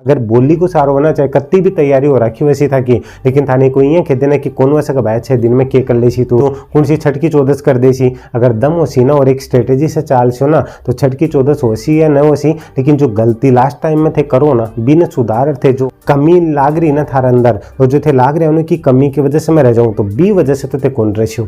अगर बोली को सारो होना चाहे कत्ती भी तैयारी हो रखी वैसी था कि लेकिन थाने को ये कहते ना कि कौन वैसा कब 6 दिन में के कर ले सी तो कौन सी छठ की 14 कर दे सी। अगर दम हो सी ना और एक स्ट्रेटेजी से चाल सो ना तो छठ की 14 हो सी या न हो सी, लेकिन जो गलती लास्ट टाइम में थे करो ना बिन सुधार थे, जो कमी लाग रही ना थारे अंदर और जो थे लाग रहे उनकी कमी की वजह से मैं रह जाऊँ तो बी वजह से तो थे कौन रही।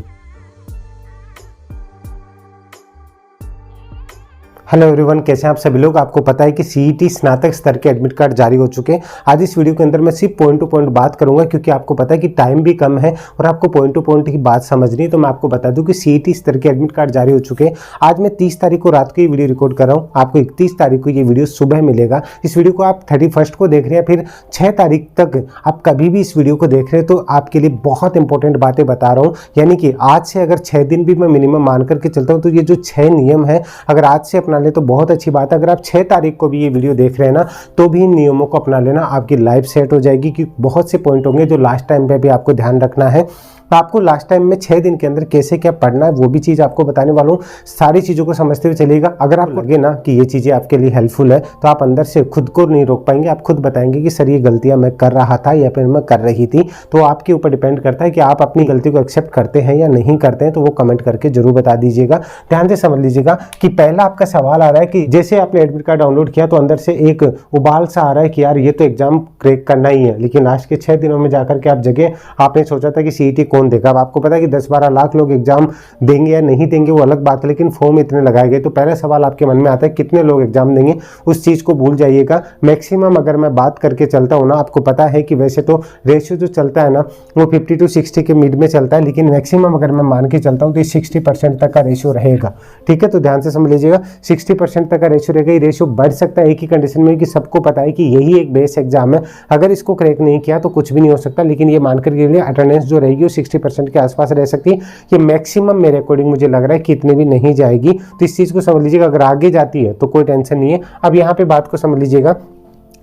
हेलो एवरीवन, कैसे हैं आप सभी लोग। आपको पता है कि सीईटी स्नातक स्तर के एडमिट कार्ड जारी हो चुके हैं। आज इस वीडियो के अंदर मैं सिर्फ पॉइंट टू पॉइंट बात करूंगा क्योंकि आपको पता है कि टाइम भी कम है और आपको पॉइंट टू पॉइंट की बात समझनी है। तो मैं आपको बता दूं कि सीईटी स्तर के एडमिट कार्ड जारी हो चुके हैं। आज मैं 30 तारीख को रात को ये वीडियो रिकॉर्ड कर रहा हूँ, आपको 31 तारीख को ये वीडियो सुबह मिलेगा। इस वीडियो को आप 31 को देख रहे हैं, फिर 6 तारीख तक आप कभी भी इस वीडियो को देख रहे हैं तो आपके लिए बहुत इंपॉर्टेंट बातें बता रहा हूँ। यानी कि आज से अगर 6 दिन भी मैं मिनिमम मान करके चलता हूँ तो ये जो 6 नियम है अगर आज से अपना ले तो बहुत अच्छी बात। अगर आप 6 तारीख को भी ये वीडियो देख रहे हैं ना तो भी इन नियमों को अपना लेना, आपकी लाइफ सेट हो जाएगी। क्योंकि बहुत से पॉइंट होंगे जो लास्ट टाइम पे भी आपको ध्यान रखना है। तो आपको लास्ट टाइम में 6 दिन के अंदर कैसे क्या पढ़ना है वो भी चीज़ आपको बताने वाला हूँ। सारी चीज़ों को समझते हुए चलिएगा। अगर आपको लगे ना कि ये चीज़ें आपके लिए हेल्पफुल है तो आप अंदर से खुद को नहीं रोक पाएंगे। आप खुद बताएंगे कि सर ये गलतियाँ मैं कर रहा था या फिर मैं कर रही थी। तो आपके ऊपर डिपेंड करता है कि आप अपनी गलती को एक्सेप्ट करते हैं या नहीं करते हैं। तो वो कमेंट करके जरूर बता दीजिएगा। ध्यान से समझ लीजिएगा कि पहला आपका सवाल आ रहा है कि जैसे आपने एडमिट कार्ड डाउनलोड किया तो अंदर से एक उबाल सा आ रहा है कि यार ये तो एग्जाम क्रैक करना ही है, लेकिन लास्ट के 6 दिनों में जाकर के आप जगह आपने सोचा था कि सीईटी कौन देगा। अब आपको पता कि 10-12 लाख लोग एग्जाम देंगे या नहीं देंगे वो अलग बात है, लेकिन फॉर्म इतने लगाए गए। तो पहला सवाल आपके मन में आता है कितने लोग एग्जाम देंगे, उस चीज को भूल जाइएगा। मैक्सिमम अगर मैं बात करके चलता हूँ ना, आपको पता है कि वैसे तो रेशियो जो चलता है ना वो 50 to 60 के मिड में चलता है, लेकिन मैक्सिमम अगर मैं मान के चलता हूँ तो 60% तक का रेशियो रहेगा। ठीक है, तो ध्यान से समझ लीजिएगा 60% तक का रेशियो रहेगा। ये रेशियो बढ़ सकता है एक ही कंडीशन में कि सबको पता है कि यही एक बेस एग्जाम है, अगर इसको क्रैक नहीं किया तो कुछ भी नहीं हो सकता। लेकिन ये मानकर के लिए अटेंडेंस जो रहेगी वो 60% के आसपास रह सकती है। ये मैक्सिमम मेरे अकॉर्डिंग मुझे लग रहा है कि इतने भी नहीं जाएगी। तो इस चीज को समझ लीजिएगा। अगर आगे जाती है तो कोई टेंशन नहीं है। अब यहाँ पे बात को समझ लीजिएगा।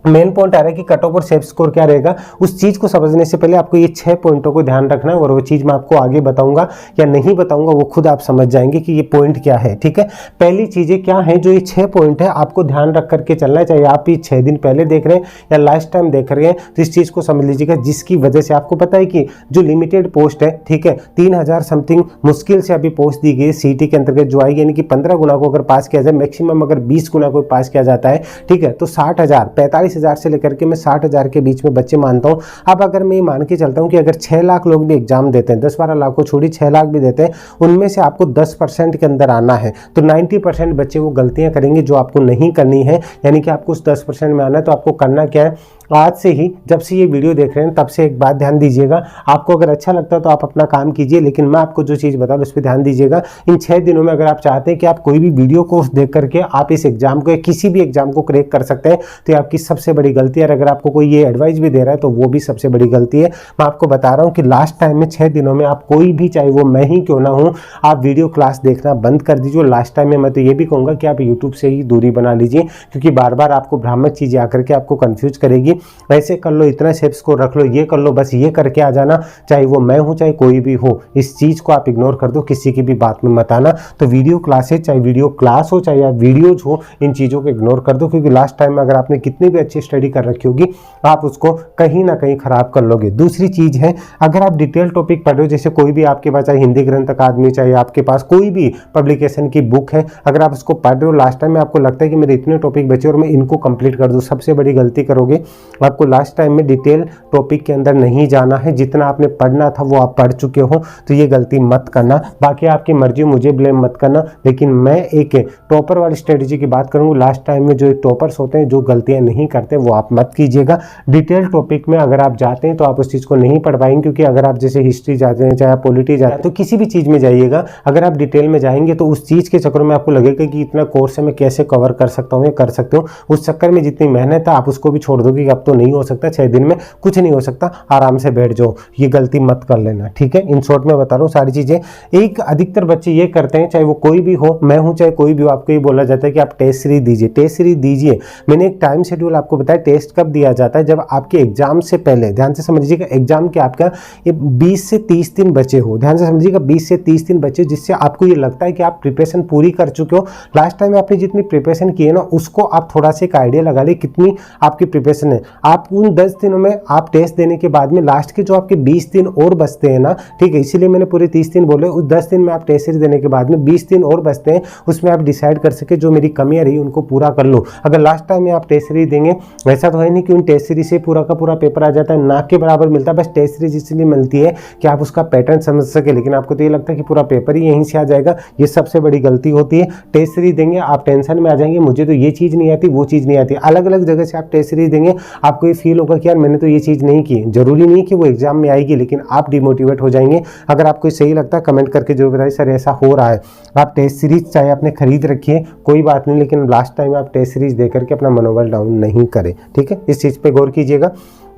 मेन पॉइंट आ रहा है कि कट ऑफ और सेफ स्कोर क्या रहेगा। उस चीज को समझने से पहले आपको ये 6 पॉइंटों को ध्यान रखना है और वो चीज मैं आपको आगे बताऊंगा या नहीं बताऊंगा वो खुद आप समझ जाएंगे कि ये पॉइंट क्या है। ठीक है, पहली चीजें क्या है जो ये 6 पॉइंट है आपको ध्यान रख करके चलना है, चाहे आप ये 6 दिन पहले देख रहे हैं या लास्ट टाइम देख रहे हैं। तो इस चीज को समझ लीजिएगा जिसकी वजह से आपको पता है कि जो लिमिटेड पोस्ट है, ठीक है, 3000 समथिंग मुश्किल से अभी पोस्ट दी गई सीईटी के अंतर्गत जो आएगी, यानी कि 15 गुना को अगर पास किया जाए, मैक्सिमम अगर 20 गुना को पास किया जाता है, ठीक है, तो 60,000 45,000 से लेकर के 60,000 के बीच में बच्चे मानता हूं। अब अगर मैं मान के चलता हूं कि अगर 6 लाख लोग भी एग्जाम देते हैं, 10-12 लाख को छोड़ी 6 लाख भी देते हैं, उनमें से आपको 10% के अंदर आना है। तो 90% बच्चे वो गलतियां करेंगे जो आपको नहीं करनी है। यानी कि आपको उस 10% में आना है। तो आपको करना क्या है, आज से ही जब से ये वीडियो देख रहे हैं तब से एक बात ध्यान दीजिएगा। आपको अगर अच्छा लगता है तो आप अपना काम कीजिए, लेकिन मैं आपको जो चीज़ बता रहा हूं उस पर ध्यान दीजिएगा। इन 6 दिनों में अगर आप चाहते हैं कि आप कोई भी वीडियो को देख करके आप इस एग्जाम को या किसी भी एग्जाम को क्रैक कर सकते हैं तो ये आपकी सबसे बड़ी गलती है। अगर आपको कोई ये एडवाइस भी दे रहा है तो वो भी सबसे बड़ी गलती है। मैं आपको बता रहा हूँ कि लास्ट टाइम में 6 दिनों में आप कोई भी, चाहे वो मैं ही क्यों ना हूँ, आप वीडियो क्लास देखना बंद कर दीजिए। लास्ट टाइम में मैं तो ये भी कहूँगा कि आप यूट्यूब से ही दूरी बना लीजिए, क्योंकि बार बार आपको भ्रामक चीज़ें आकर के आपको कन्फ्यूज करेगी। ऐसे कर लो, इतना सेप्स को रख लो, ये कर लो, बस ये करके आ जाना, चाहे वो मैं हूं चाहे कोई भी हो। इस चीज को आप इग्नोर कर दो, किसी की भी बात में मत आना। तो वीडियो क्लासेस, चाहे वीडियो क्लास हो चाहे आप वीडियोज हो, इन चीजों को इग्नोर कर दो, क्योंकि लास्ट टाइम में अगर आपने कितनी भी अच्छी स्टडी कर रखी होगी आप उसको कहीं ना कहीं खराब कर लोगे। दूसरी चीज है, अगर आप डिटेल टॉपिक पढ़ रहे हो, जैसे कोई भी आपके पास चाहे हिंदी ग्रंथ अकादमी, चाहे आपके पास कोई भी पब्लिकेशन की बुक है, अगर आप उसको पढ़ रहे हो, लास्ट टाइम में आपको लगता है कि मेरे इतने टॉपिक बचे और मैं इनको कंप्लीट कर दूं, सबसे बड़ी गलती करोगे। आपको लास्ट टाइम में डिटेल टॉपिक के अंदर नहीं जाना है। जितना आपने पढ़ना था वो आप पढ़ चुके हो, तो ये गलती मत करना। बाकी आपकी मर्जी, मुझे ब्लेम मत करना, लेकिन मैं एक टॉपर वाली स्ट्रेटजी की बात करूंगा। लास्ट टाइम में जो टॉपर्स होते हैं, जो गलतियां नहीं करते, वो आप मत कीजिएगा। डिटेल टॉपिक में अगर आप जाते हैं तो आप उस चीज को नहीं पढ़ पाएंगे, क्योंकि अगर आप जैसे हिस्ट्री जाते हैं, चाहे आप पॉलिटी जाते हैं, तो किसी भी चीज में जाइएगा, अगर आप डिटेल में जाएंगे तो उस चीज के चक्कर में आपको लगेगा कि इतना कोर्स है, मैं कैसे कवर कर सकता हूँ या कर सकते हो। उस चक्कर में जितनी मेहनत है आप उसको भी छोड़ दोगे कि अब तो नहीं हो सकता, 6 दिन में कुछ नहीं हो सकता, आराम से बैठ जाओ। ये गलती मत कर लेना, ठीक है। इन शॉर्ट में बता रहा हूँ सारी चीजें। एक अधिकतर बच्चे ये करते हैं, चाहे वो कोई भी हो, मैं हूं चाहे कोई भी हो, आपको ये बोला जाता है कि आप टेस्ट सीरीज दीजिए, टेस्ट सीरीज दीजिए। मैंने एक टाइम शेड्यूल आपको बताया, टेस्ट कब दिया जाता है, जब आपके एग्जाम से पहले, ध्यान से समझिएगा, एग्जाम के आपका ये 20 से 30 दिन बचे हो, ध्यान से समझिएगा, 20 से 30 दिन बचे, जिससे आपको ये लगता है कि आप प्रिपरेशन पूरी कर चुके हो। लास्ट टाइम आपने जितनी प्रिपरेशन की है ना, उसको आप थोड़ा सा एक आइडिया लगा ले कितनी आपकी प्रिपरेशन है। आप उन 10 दिनों में आप टेस्ट देने के बाद में लास्ट के जो आपके 20 दिन और बचते हैं ना, ठीक है, इसीलिए मैंने पूरे 30 दिन बोले, उस 10 दिन में आप टेस्ट सीरीज देने के बाद में 20 दिन और बचते हैं, उसमें आप डिसाइड कर सके जो मेरी कमियां रही उनको पूरा कर लो। अगर लास्ट टाइम में आप टेस्ट सीरीज देंगे, ऐसा तो है नहीं कि उन टेस्ट सीरीज से पूरा का पूरा पेपर आ जाता है, ना के बराबर मिलता है, बस टेस्ट सीरीज इसलिए मिलती है कि आप उसका पैटर्न समझ सके, लेकिन आपको तो ये लगता है कि पूरा पेपर ही यहीं से आ जाएगा। ये सबसे बड़ी गलती होती है। टेस्ट सीरीज देंगे आप टेंशन में आ जाएंगे, मुझे तो ये चीज़ नहीं आती, वो चीज़ नहीं आती। अलग अलग जगह से आप टेस्ट सीरीज देंगे, आपको ये फील होगा कि यार मैंने तो ये चीज़ नहीं की। जरूरी नहीं कि वो एग्जाम में आएगी, लेकिन आप डिमोटिवेट हो जाएंगे। अगर आपको सही लगता है कमेंट करके जो बताइए सर ऐसा हो रहा है। आप टेस्ट सीरीज चाहे आपने खरीद रखिए कोई बात नहीं, लेकिन लास्ट टाइम आप टेस्ट सीरीज दे करके अपना मनोबल डाउन नहीं करें, ठीक है, इस चीज़ पे गौर कीजिएगा।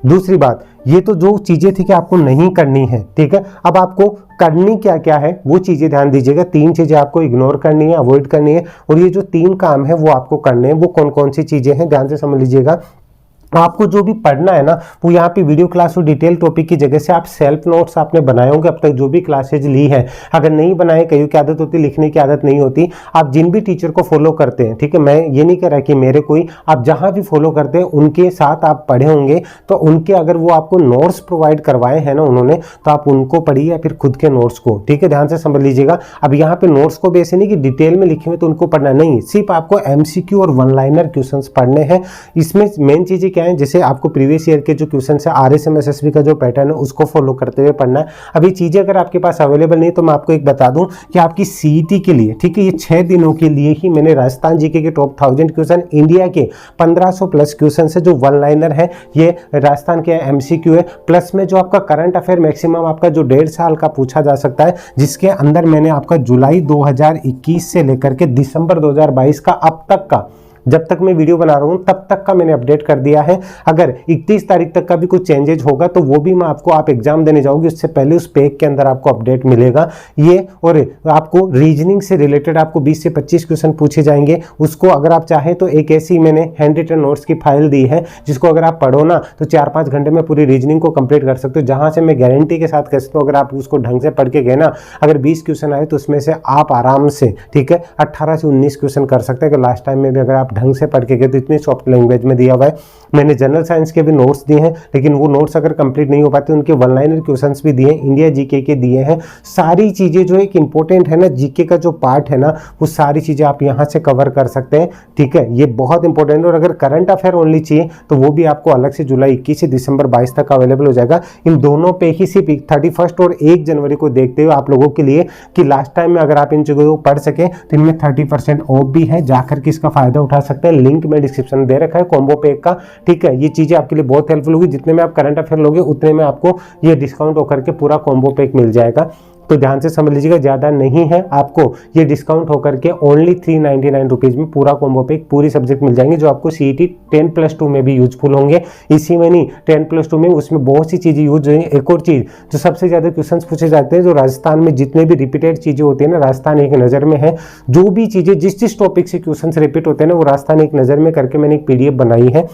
दूसरी बात, ये तो जो चीज़ें थी कि आपको नहीं करनी है, ठीक है, अब आपको करनी क्या क्या है वो चीज़ें ध्यान दीजिएगा। 3 चीज़ें आपको इग्नोर करनी है, अवॉइड करनी है, और ये जो 3 काम है वो आपको करने हैं। वो कौन कौन सी चीज़ें हैं ध्यान से समझ लीजिएगा। आपको जो भी पढ़ना है ना वो यहाँ पे वीडियो क्लास और डिटेल टॉपिक की जगह से आप सेल्फ नोट्स आपने बनाए होंगे अब तक जो भी क्लासेज ली है। अगर नहीं बनाए, कईयों की आदत होती लिखने की आदत नहीं होती, आप जिन भी टीचर को फॉलो करते हैं, ठीक है, मैं ये नहीं कह रहा कि मेरे कोई, आप जहाँ भी फॉलो करते हैं उनके साथ आप पढ़े होंगे, तो उनके अगर वो आपको नोट्स प्रोवाइड करवाए हैं ना उन्होंने, तो आप उनको पढ़िए या फिर खुद के नोट्स को, ठीक है, ध्यान से समझ लीजिएगा। अब यहाँ पे नोट्स को भी ऐसे नहीं कि डिटेल में लिखे हुए तो उनको पढ़ना नहीं, सिर्फ आपको MCQ और 1 लाइनर क्वेश्चन पढ़ने हैं। इसमें मेन चीज़ें क्या है, जैसे आपको प्रीवियस ईयर के जो क्वेश्चन है RSM SSB का जो पैटर्न है उसको फॉलो करते हुए पढ़ना है। अब ये चीजें अगर आपके पास अवेलेबल नहीं तो मैं आपको एक बता दूं कि आपकी CET के लिए, ठीक है, ये 6 दिनों के लिए ही मैंने राजस्थान जीके के टॉप 1000 क्वेश्चन, इंडिया के 1500 प्लस क्वेश्चन है जो 1 लाइनर है, ये राजस्थान के MCQ है, प्लस में जो आपका करंट अफेयर मैक्सिमम आपका जो 1.5 साल का पूछा जा सकता है, जिसके अंदर मैंने आपका जुलाई 2021 से लेकर के दिसंबर 2022 का अब तक का, जब तक मैं वीडियो बना रहा हूं तब तक का मैंने अपडेट कर दिया है। अगर 31 तारीख तक का भी कुछ चेंजेज होगा तो वो भी मैं आपको, आप एग्जाम देने जाओगे उससे पहले उस पैक के अंदर आपको अपडेट मिलेगा ये। और आपको रीजनिंग से रिलेटेड आपको 20 से 25 क्वेश्चन पूछे जाएंगे, उसको अगर आप चाहें तो एक ऐसी मैंने हैंड रिटन नोट्स की फाइल दी है जिसको अगर आप पढ़ो ना तो 4-5 घंटे में पूरी रीजनिंग को कंप्लीट कर सकते हो, जहां से मैं गारंटी के साथ कह सकता हूँ अगर आप उसको ढंग से पढ़ के गए ना, अगर 20 क्वेश्चन आए तो उसमें से आप आराम से, ठीक है, 18 से 19 क्वेश्चन कर सकते हैं। अगर लास्ट टाइम में भी अगर आप ढंग से पढ़ के गए इतनी सॉफ्ट लैंग्वेज में दिया हुआ है। मैंने जनरल साइंस के भी नोट्स दिए हैं, लेकिन वो नोट्स अगर कंप्लीट नहीं हो पाते उनके 1 लाइनर क्वेश्चंस भी दिए हैं, इंडिया जीके के दिए हैं। सारी चीजें जो एक इंपॉर्टेंट है ना, जीके का जो पार्ट है ना, वो सारी चीजें आप यहां से कवर कर सकते हैं, ठीक है, ये बहुत इंपॉर्टेंट है। और अगर करंट अफेयर ओनली चाहिए तो वो भी आपको अलग से जुलाई 21 से दिसंबर 22 तक अवेलेबल हो जाएगा। इन दोनों पे ही सिर्फ 31 और 1 जनवरी को देखते हुए आप लोगों के लिए कि लास्ट टाइम में अगर आप इन चीजों को पढ़ सके तो इनमें 30% ऑफ भी है, जाकर के इसका फायदा उठा सकते हैं। लिंक में डिस्क्रिप्शन में दे रखा है कॉम्बो पैक का, ठीक है, ये चीजें आपके लिए बहुत हेल्पफुल होगी। जितने में आप करंट अफेयर लोगे उतने में आपको ये डिस्काउंट होकर के पूरा कॉम्बो पैक मिल जाएगा। तो ध्यान से समझ लीजिएगा, ज्यादा नहीं है, आपको ये डिस्काउंट होकर के ओनली 399 रुपीज में पूरा कॉम्बो पैक पूरी सब्जेक्ट मिल जाएंगे, जो आपको CET 10+2 में भी यूजफुल होंगे। इसी में नहीं, 10+2 में उसमें बहुत सी चीजें यूज होंगी। एक और चीज जो सबसे ज्यादा क्वेश्चंस पूछे जाते हैं, जो राजस्थान में जितने भी रिपीटेड चीजें होती है ना, राजस्थान एक नजर में है, जो भी चीजें जिस टॉपिक से क्वेश्चन रिपीट होते हैं ना, वो राजस्थान एक नजर में करके मैंने एक PDF बनाई है,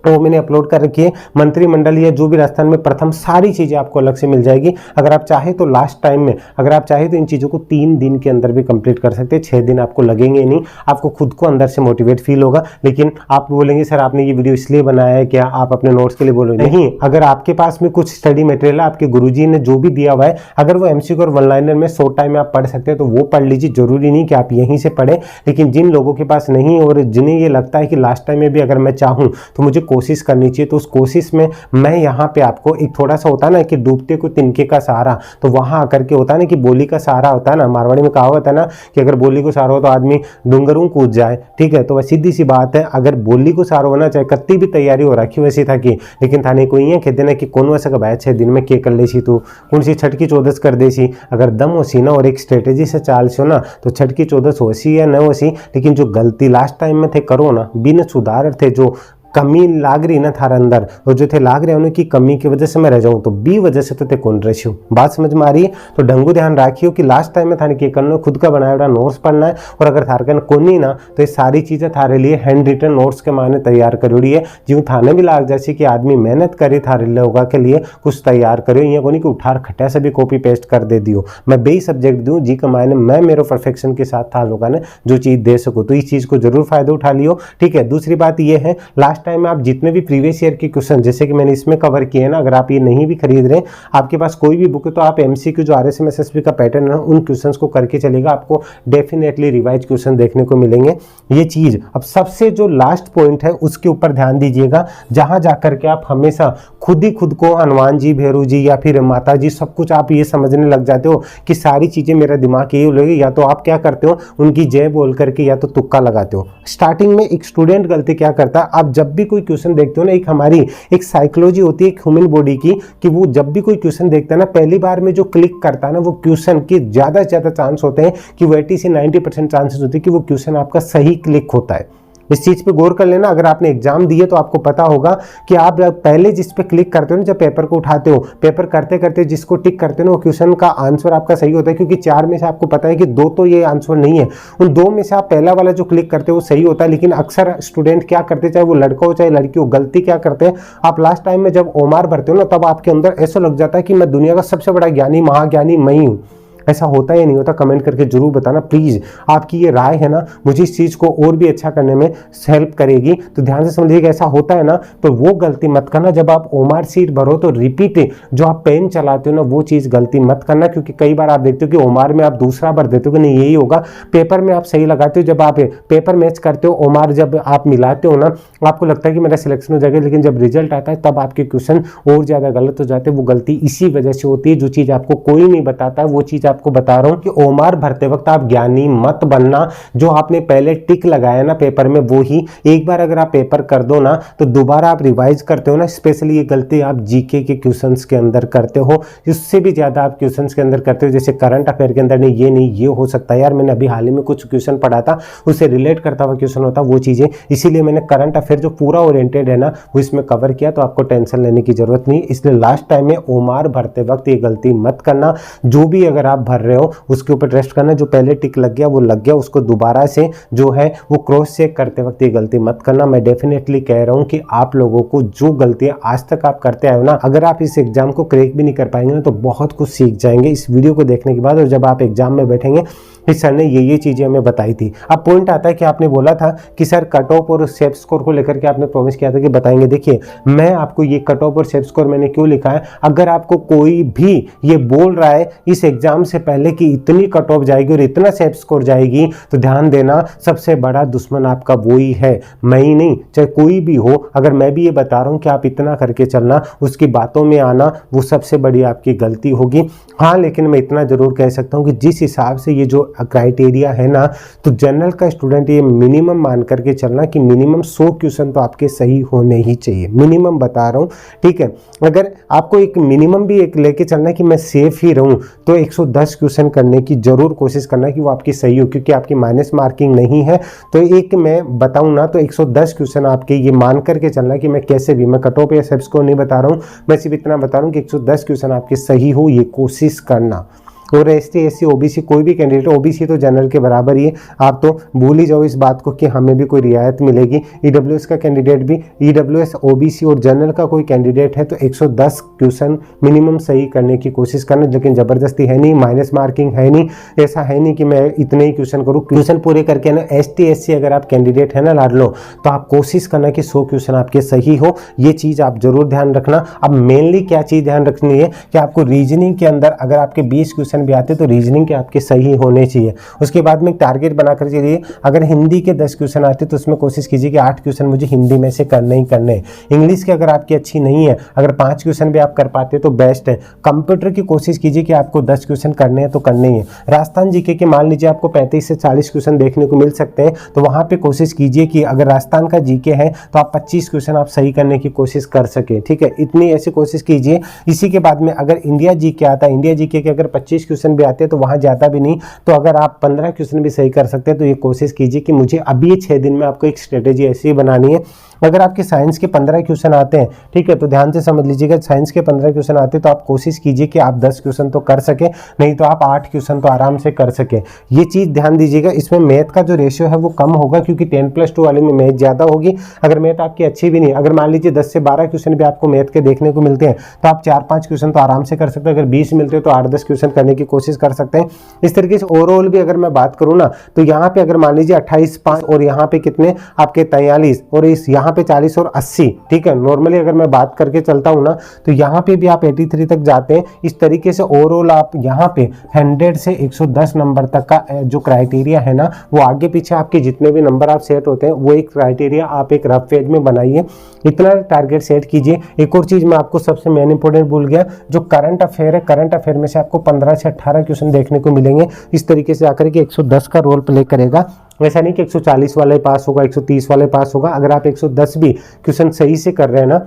तो मैंने अपलोड कर रखी है। मंत्रिमंडल या जो भी राजस्थान में प्रथम सारी चीजें आपको अलग से मिल जाएगी। अगर आप चाहे तो लास्ट टाइम में, अगर आप चाहे तो इन चीजों को 3 दिन के अंदर भी कंप्लीट कर सकते हैं, 6 दिन आपको लगेंगे नहीं, आपको खुद को अंदर से मोटिवेट फील होगा। लेकिन आप बोलेंगे सर आपने ये वीडियो इसलिए बनाया है क्या, आप अपने नोट्स के लिए बोलोगे? नहीं, अगर आपके पास में कुछ स्टडी मटेरियल है, आपके गुरुजी ने जो भी दिया हुआ है, अगर वो MCQ और 1 लाइनर में शॉर्ट टाइम में आप पढ़ सकते हैं तो वो पढ़ लीजिए। जरूरी नहीं कि आप यहीं से पढ़ें, लेकिन जिन लोगों के पास नहीं और जिन्हें ये लगता है कि लास्ट टाइम में भी अगर मैं चाहूँ तो मुझे कोशिश करनी चाहिए, तो उस कोशिश में मैं यहाँ पे आपको एक थोड़ा सा होता है ना कि डूबते को तिनके का सहारा, तो वहां आकर के होता है ना कि बोली का सहारा होता है ना, मारवाड़ी में कहावत है ना कि अगर बोली को सहारा हो तो आदमी डूंगरों कूद जाए, ठीक है, तो वह सीधी सी बात है। अगर बोली को सहारा होना चाहे कत्ती भी तैयारी हो रखी वैसी था कि, लेकिन थाने कोई है कहते ना कि कौन वैसा कब 6 दिन में के कर ले सी, तू कौन सी छठ की 14 कर दे सी। अगर दम हो सी ना और एक स्ट्रेटेजी से चाल से ना तो छठ की 14 हो सी या न हो सी, लेकिन जो गलती लास्ट टाइम में थे करो ना, बिन सुधार थे, जो कमी लाग रही ना थारे अंदर, और जो थे लाग रहे उनकी कमी की वजह से मैं रह जाऊं, तो बी वजह से तो ते कौन रही हूँ। बात समझ में आ रही है? तो ढंगू ध्यान रखियो कि लास्ट टाइम में थाने के करना, खुद का बनाया हुआ नोट्स पढ़ना है, और अगर थार कन कोनी ना तो ये सारी चीजें थारे लिए हैंड रिटन नोट्स के माने तैयार करोड़ी है। जो थाने भी लाग जैसे कि आदमी मेहनत करे थारे लोगों के लिए कुछ तैयार करो, ये कोनी कि उठार खट्टा से भी कॉपी पेस्ट कर दे दियो। मैं बे सब्जेक्ट दूँ जी का मायने मैं मेरे परफेक्शन के साथ था लोगों ने जो चीज दे सकूँ, तो इस चीज को जरूर फायदा उठा लियो, ठीक है। दूसरी बात ये है, लास्ट लास्ट टाइम में आप जितने भी प्रीवियस ईयर के क्वेश्चन जैसे कि मैंने इसमें कवर किए हैं ना, अगर आप ये नहीं भी खरीद रहे, आपके पास कोई भी बुक है तो आप एमसीक्यू जो RSMSSB का पैटर्न है उन क्वेश्चंस को करके चलेगा, आपको डेफिनेटली रिवाइज क्वेश्चन देखने को मिलेंगे। ये चीज अब सबसे जो लास्ट पॉइंट है उसके ऊपर ध्यान दीजिएगा, जहां जाकर के आप हमेशा खुद ही खुद को हनुमान जी, भैरू जी या फिर माता जी सब कुछ आप ये समझने लग जाते हो कि सारी चीजें मेरा दिमाग यही लगेगी, या तो आप क्या करते हो उनकी जय बोल करके या तो तुक्का लगाते हो। स्टार्टिंग में एक स्टूडेंट गलती क्या करता है, आप जब भी कोई क्वेश्चन देखते हो ना, एक हमारी एक साइकोलॉजी होती है एक ह्यूमन बॉडी की, कि वो जब भी कोई क्वेश्चन देखता है ना, पहली बार में जो क्लिक करता है ना वो क्वेश्चन की ज्यादा से ज्यादा चांस होते हैं कि 80 से 90% चांसेस होते हैं कि वो क्वेश्चन आपका सही क्लिक होता है। इस चीज पे गौर कर लेना, अगर आपने एग्जाम दिए तो आपको पता होगा कि आप पहले जिस पे क्लिक करते हो ना, जब पेपर को उठाते हो, पेपर करते करते जिसको टिक करते हो ना, वो क्वेश्चन का आंसर आपका सही होता है, क्योंकि 4 में से आपको पता है कि 2 तो ये आंसर नहीं है, उन 2 में से आप पहला वाला जो क्लिक करते हो वो सही होता है। लेकिन अक्सर स्टूडेंट क्या करते, चाहे वो लड़का हो चाहे लड़की हो, गलती क्या करते हैं, आप लास्ट टाइम में जब ओमार भरते हो ना, तब आपके अंदर ऐसा लग जाता है कि मैं दुनिया का सबसे बड़ा ज्ञानी महाज्ञानी मैं ही हूँ। ऐसा होता या नहीं होता, कमेंट करके जरूर बताना प्लीज। आपकी ये राय है ना, मुझे इस चीज को और भी अच्छा करने में हेल्प करेगी, तो ध्यान से समझिएगा। ऐसा होता है ना, तो वो गलती मत करना, जब आप ओमार सीट भरो तो रिपीट जो आप पेन चलाते हो ना, वो चीज गलती मत करना, क्योंकि कई बार आप देखते हो कि ओमार में आप दूसरा भर देते हो कि नहीं यही होगा, पेपर में आप सही लगाते हो, जब आप पेपर मैच करते हो, ओमार जब आप मिलाते हो ना, आपको लगता है कि मेरा सिलेक्शन हो जाएगा, लेकिन जब रिजल्ट आता है तब आपके क्वेश्चन और ज्यादा गलत हो जाते हैं। वो गलती इसी वजह से होती है, जो चीज आपको कोई नहीं बताता, वो चीज आपको बता रहा हूं कि ओमार भरते वक्त आप ज्ञानी मत बनना। जो आपने पहले टिक लगाया ना पेपर में, वो ही एक बार अगर आप पेपर कर दो ना, तो दोबारा आप रिवाइज करते हो ना, स्पेशली ये गलती आप जीके के क्वेश्चंस के अंदर करते हो, इससे भी ज्यादा आप क्वेश्चंस के अंदर करते हो। जैसे करंट अफेयर के अंदर नहीं ये हो सकता यार, मैंने अभी हाल ही में कुछ क्वेश्चन पढ़ा था, उससे रिलेट करता हुआ क्वेश्चन होता, वो चीजें, इसीलिए मैंने करंट अफेयर जो पूरा ओरिएंटेड है ना वो इसमें कवर किया, तो आपको टेंशन लेने की जरूरत नहीं। इसलिए लास्ट टाइम में ओमार भरते वक्त ये गलती मत करना। जो भी अगर आप भर रहे हो उसके ऊपर ट्रस्ट करना, जो पहले टिक लग गया वो लग गया, उसको दोबारा से जो है वो क्रॉस चेक करते वक्त ये गलती मत करना। मैं डेफिनेटली कह रहा हूं कि आप लोगों को जो गलतियां आज तक आप करते आए हो ना, अगर आप इस एग्जाम को क्रैक भी नहीं कर पाएंगे ना, तो बहुत कुछ सीख जाएंगे इस वीडियो को देखने के बाद। और जब आप एग्जाम में बैठेंगे, इस सर ने ये चीजें हमें बताई थी। अब पॉइंट आता है कि आपने बोला था कि सर कट ऑफ और सेफ स्कोर को लेकर के आपने प्रॉमिस किया था कि बताएंगे। देखिए, मैं आपको ये कट ऑफ और सेफ स्कोर मैंने क्यों लिखा है, अगर आपको कोई भी ये बोल रहा है इस एग्जाम से पहले कि इतनी कट ऑफ जाएगी और इतना सेफ स्कोर जाएगी, तो ध्यान देना, सबसे बड़ा दुश्मन आपका वो ही है, मैं ही नहीं, चाहे कोई भी हो। अगर मैं भी ये बता रहा हूं कि आप इतना करके चलना, उसकी बातों में आना, वो सबसे बड़ी आपकी गलती होगी। हाँ, लेकिन मैं इतना जरूर कह सकता हूं कि जिस हिसाब से ये जो क्राइटेरिया है ना, तो जनरल का स्टूडेंट ये मिनिमम मान करके चलना कि मिनिमम 100 क्वेश्चन तो आपके सही होने ही चाहिए, मिनिमम बता रहा हूं, ठीक है। अगर आपको एक मिनिमम भी एक लेके चलना कि मैं सेफ ही रहूं, तो 110 क्वेश्चन करने की जरूर कोशिश करना कि वो आपकी सही हो, क्योंकि आपकी माइनस मार्किंग नहीं है। तो एक मैं बताऊं ना, तो 110 क्वेश्चन आपके ये मान करके चलना कि मैं कैसे भी, मैं कट ऑफ या सेफ स्कोर नहीं बता रहा हूं, मैं सिर्फ इतना बता रहा हूं कि 110 क्वेश्चन आपके सही हो, ये कोशिश करना। और एसटी एससी ओबीसी कोई भी कैंडिडेट, ओबीसी तो जनरल के बराबर ही है, आप तो भूल ही जाओ इस बात को कि हमें भी कोई रियायत मिलेगी। ईडब्ल्यूएस का कैंडिडेट भी, ईडब्ल्यूएस ओबीसी और जनरल का कोई कैंडिडेट है तो 110 क्वेश्चन मिनिमम सही करने की कोशिश करना, लेकिन जबरदस्ती है नहीं, माइनस मार्किंग है नहीं, ऐसा है नहीं कि मैं इतने ही क्वेश्चन करूँ। क्वेश्चन पूरे करके ना एसटी एससी अगर आप कैंडिडेट है ना लाड लो, तो आप कोशिश करना कि 100 क्वेश्चन आपके सही हो, ये चीज आप जरूर ध्यान रखना। अब मेनली क्या चीज ध्यान रखनी है कि आपको रीजनिंग के अंदर अगर आपके 20 क्वेश्चन भी आते तो रीजनिंग के आपके सही होने चाहिए। उसके बाद में एक टारगेट बनाकर चलिए, अगर हिंदी के 10 क्वेश्चन आते तो उसमें कोशिश कीजिए कि 8 क्वेश्चन मुझे हिंदी में से करने ही करने। इंग्लिश के अगर आपकी अच्छी नहीं है, अगर 5 क्वेश्चन भी आप कर पाते तो बेस्ट है। कंप्यूटर की कोशिश कीजिए कि आपको 10 क्वेश्चन करने हैं तो करने ही है। राजस्थान जीके के मान लीजिए आपको 35 से 40 क्वेश्चन देखने को मिल सकते हैं, तो वहां पे कोशिश कीजिए कि अगर राजस्थान का जीके है तो आप 25 क्वेश्चन आप सही करने की कोशिश कर सके, ठीक है, इतनी ऐसी कोशिश कीजिए। इसी के बाद में अगर इंडिया जीके आता है, इंडिया जीके के अगर 25 क्वेश्चन भी आते हैं तो वहां ज्यादा भी नहीं, तो अगर आप 15 क्वेश्चन भी सही कर सकते हैं तो ये कोशिश कीजिए कि मुझे अभी 6 दिन में आपको एक स्ट्रेटेजी ऐसी बनानी है। अगर आपके साइंस के 15 क्वेश्चन आते हैं, ठीक है, तो ध्यान से समझ लीजिएगा, साइंस के 15 क्वेश्चन आते हैं तो आप कोशिश कीजिए कि आप 10 क्वेश्चन तो कर सके, नहीं तो आप 8 क्वेश्चन तो आराम से कर सके। ये चीज ध्यान दीजिएगा। इसमें मैथ का जो रेशियो है वो कम होगा, क्योंकि 10+2 वाले में मैथ ज्यादा होगी। अगर मैथ आपकी अच्छी भी नहीं, अगर मान लीजिए 10 से 12 क्वेश्चन भी आपको मैथ के देखने को मिलते हैं तो आप 4-5 क्वेश्चन तो आराम से कर सकते हैं। अगर 20 मिलते हैं तो 8-10 क्वेश्चन करने की कोशिश कर सकते हैं। इस तरीके से ओवरऑल भी अगर मैं बात करूं ना, तो यहाँ पे अगर मान लीजिए 28-5 और यहाँ पे कितने आपके 43 और इस यहाँ यहाँ पे 40 और 80, ठीक है। नॉर्मली अगर मैं बात करके चलता हूँ ना तो यहाँ पे भी आप 83 तक जाते हैं। इस तरीके से ओवरऑल आप यहाँ पे 100 से 110 नंबर तक का जो क्राइटेरिया है ना, वो आगे पीछे आपके जितने भी नंबर आप सेट होते हैं वो एक क्राइटेरिया आप एक रफ पेज में बनाइए, इतना टारगेट सेट कीजिए। एक और चीज मैं आपको सबसे मेन इंपॉर्टेंट भूल गया, जो करंट अफेयर है, करंट अफेयर में से आपको 15 से 18 क्वेश्चन देखने को मिलेंगे। इस तरीके से आकर के 110 का रोल प्ले करेगा। वैसा नहीं कि 140 वाले पास होगा, 130 वाले पास होगा। अगर आप 110 भी क्वेश्चन सही से कर रहे हैं ना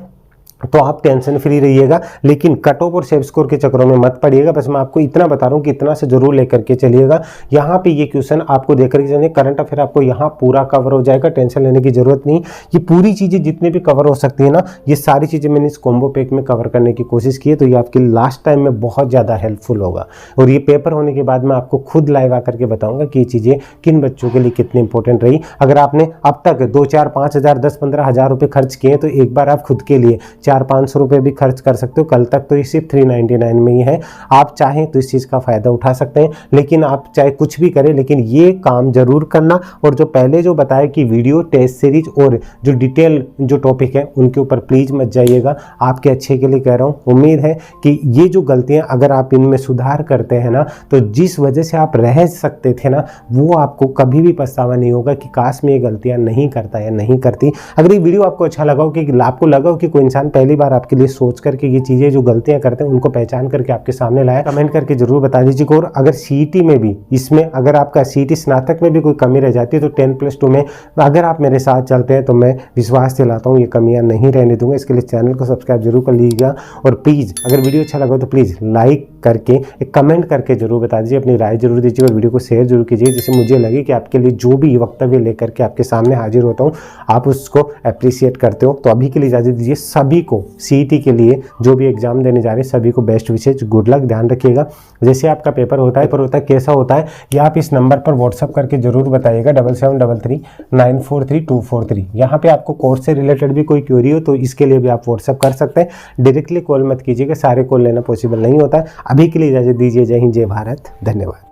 तो आप टेंशन फ्री रहिएगा, लेकिन कट ऑफ और सेव स्कोर के चक्रों में मत पड़िएगा। बस मैं आपको इतना बता रहा हूँ कि इतना से जरूर लेकर के चलिएगा। यहाँ पे ये क्वेश्चन आपको देख करके चलिए, करंट अफेयर आपको यहाँ पूरा कवर हो जाएगा, टेंशन लेने की जरूरत नहीं। ये पूरी चीजें जितने भी कवर हो सकती है ना, ये सारी चीजें मैंने इस कॉम्बो पैक में कवर करने की कोशिश की है, तो ये आपके लास्ट टाइम में बहुत ज्यादा हेल्पफुल होगा। और ये पेपर होने के बाद मैं आपको खुद लाइव आकर के बताऊंगा कि ये चीजें किन बच्चों के लिए कितनी इंपॉर्टेंट रही। अगर आपने अब तक 2, 4, 5 हज़ार 10-15 हज़ार रुपये खर्च किए तो एक बार आप खुद के लिए 400-500 रुपये भी खर्च कर सकते हो। कल तक तो ये सिर्फ 399 में ही है। आप चाहें तो इस चीज़ का फ़ायदा उठा सकते हैं, लेकिन आप चाहे कुछ भी करें, लेकिन ये काम जरूर करना। और जो पहले जो बताया कि वीडियो टेस्ट सीरीज और जो डिटेल जो टॉपिक है उनके ऊपर प्लीज़ मत जाइएगा, आपके अच्छे के लिए कह रहा हूँ। उम्मीद है कि ये जो गलतियाँ अगर आप इनमें सुधार करते हैं ना, तो जिस वजह से आप रह सकते थे ना, वो आपको कभी भी पछतावा नहीं होगा कि काश में ये गलतियाँ नहीं करता या नहीं करती। अगर ये वीडियो आपको अच्छा लगा हो, कि आपको लगा हो कि कोई इंसान पहली बार आपके लिए सोच करके ये चीज़ें जो गलतियां करते हैं उनको पहचान करके आपके सामने लाया, कमेंट करके जरूर बता दीजिएगा। और अगर सीईटी में भी, इसमें अगर आपका सीईटी स्नातक में भी कोई कमी रह जाती है तो 10+2 में अगर आप मेरे साथ चलते हैं तो मैं विश्वास दिलाता हूँ ये कमियां नहीं रहने दूंगा। इसके लिए चैनल को सब्सक्राइब जरूर कर लीजिएगा। और प्लीज़ अगर वीडियो अच्छा लगा तो प्लीज़ लाइक करके एक कमेंट करके जरूर बता दीजिए, अपनी राय जरूर दीजिए और वीडियो को शेयर जरूर कीजिए, जिससे मुझे लगे कि आपके लिए जो भी वक्तव्य लेकर के आपके सामने हाजिर होता हूँ आप उसको अप्रिशिएट करते हो। तो अभी के लिए इजाजत दीजिए। सभी को सीईटी के लिए जो भी एग्जाम देने जा रहे हैं सभी को बेस्ट विशेष, गुड लक। ध्यान रखिएगा जैसे आपका पेपर होता है कैसा होता है ये आप इस नंबर पर व्हाट्सअप करके जरूर बताइएगा, 7733943243। यहाँ पे आपको कोर्स से रिलेटेड भी कोई क्वेरी हो तो इसके लिए भी आप व्हाट्सअप कर सकते हैं। डायरेक्टली कॉल मत कीजिएगा, सारे कॉल लेना पॉसिबल नहीं होता है। अभी के लिए इजाजत दीजिए। जय हिंद, जय भारत, धन्यवाद।